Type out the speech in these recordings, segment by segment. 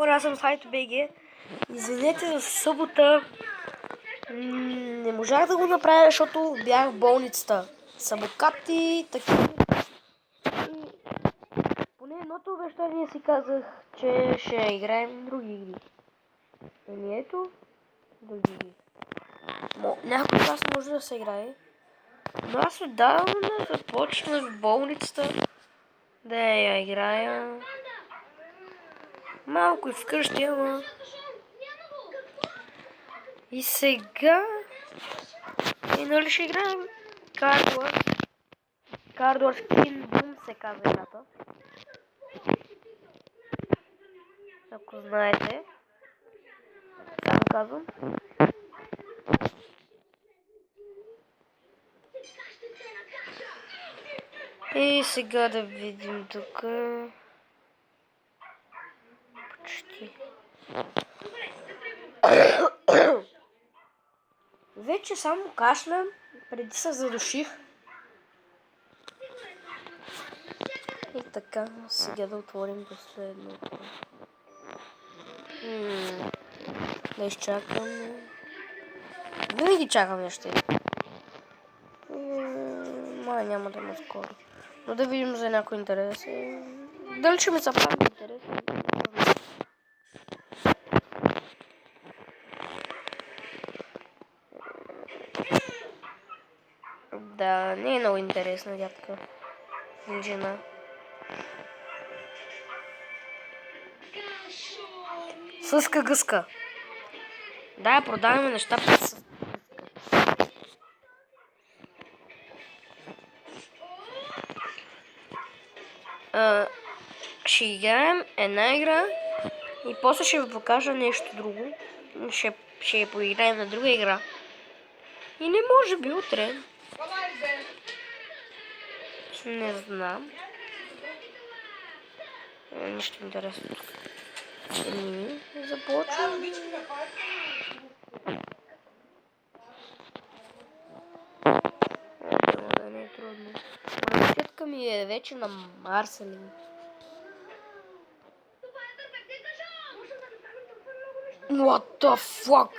Аз съм Сайто БГ. Извинете, за събота не можах да го направя, защото бях в болницата. Самокати, такива. Поне едното обещание си казах, че ще играем други игри. Еми ето, други игри. Някой от вас може да се играе. Но аз отдавна започнах в болницата да я играя. Малко и вкъщи, ама... И сега... И нали ще играем Cardwars Kingdom се казва играта. Ако знаете. Само казвам. И сега да видим тук. Почти. Вече само кашлям, преди се задуших. И така, сега да отворим последното. Да изчакам. Винаги чакам нещо. Май няма да има скоро. Но да видим за някой интерес. Дали ще ми се прави интерес? Да, не е много интересна дядка. Жена. Съска гъска. Да, продаваме неща през съска. Ще играем една игра и после ще ви покажа нещо друго. Ще поиграем на друга игра. И не може би утре. Не знам. Нищо интересно. Започвам. Да не е трудно. Разчетка ми е вече на Марселин. What the fuck?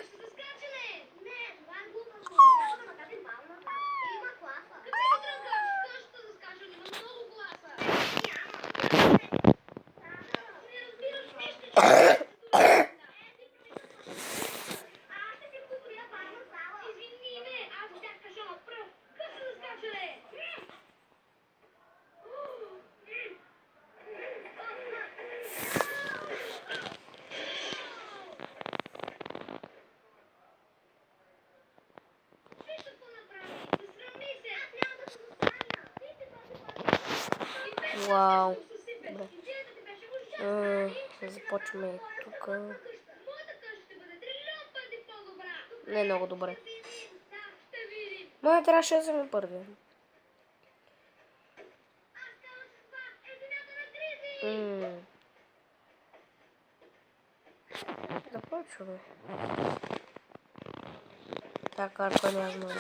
Вау. Добре. Започваме тук. Не е много добре. Май трябваше да съм първи. Започваме. Та карта не знам.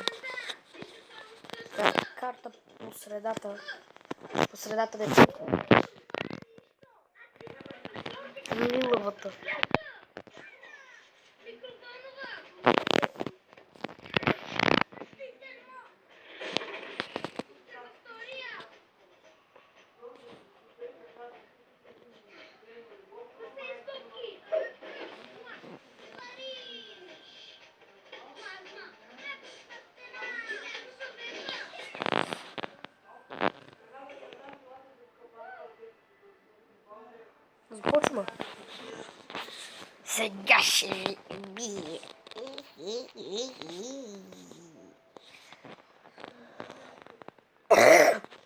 Карта по средата. По средата да е лилавата. Започваме. Сега ще ви бие.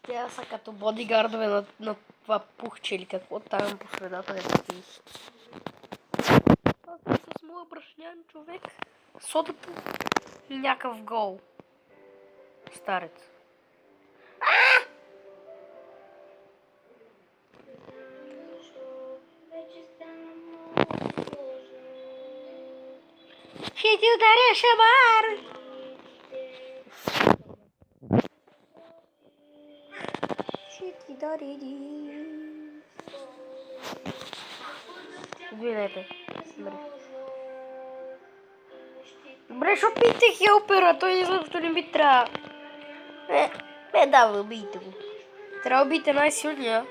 Тя са като бодигардове на това пухче или какво там по средата не стои. Аз с моя брашнян човек. Содата и някакъв гол. Старец. Ще ти ударя шамар! Ще ти ударя. Извинете. Добре. Добре, що пийте хелпера? Той изобщо не би трябва. Да, убийте го. Трябва да убийте най-силния.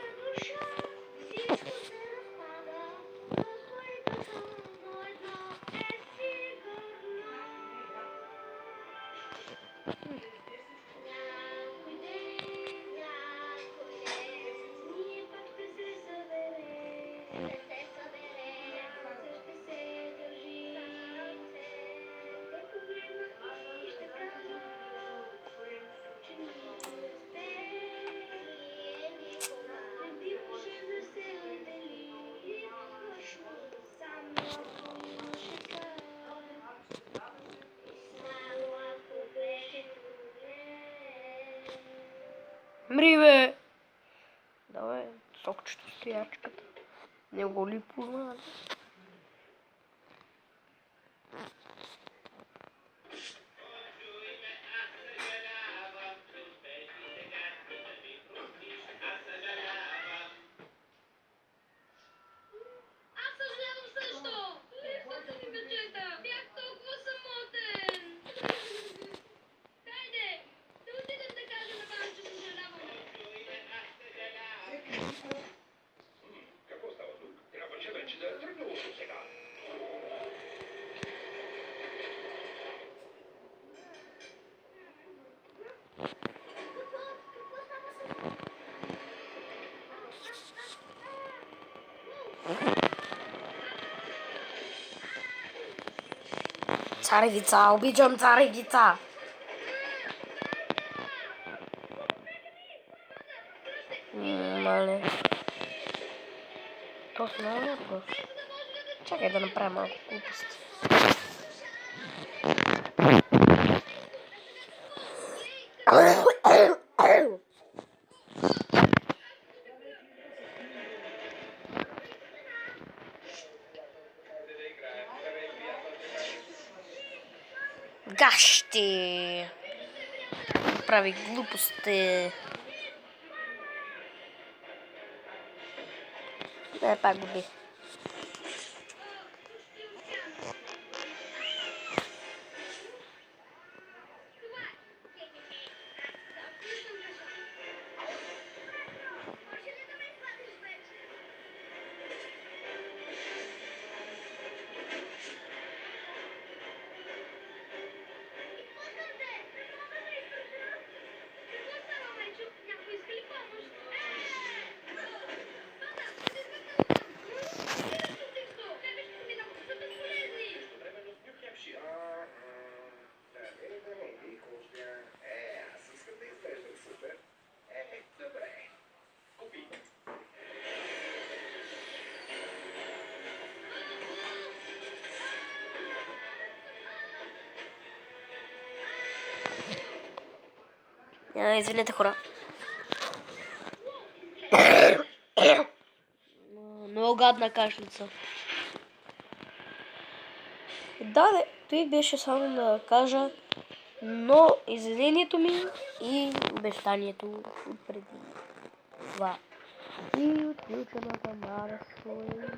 Мри, бе! Давай, сокчето стоячката. Не го ли познава? Царевица, обичам царевица! Мале. То с много. Чакай да направим малко глупости. Гащи! Прави глупости. Не, пак го бих. Извинете, хора. Много гадна кашлица. Да, той беше само да кажа, но извинението ми и обещанието от преди това. И отключената мара своя.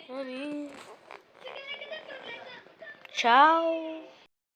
Ами. Чао!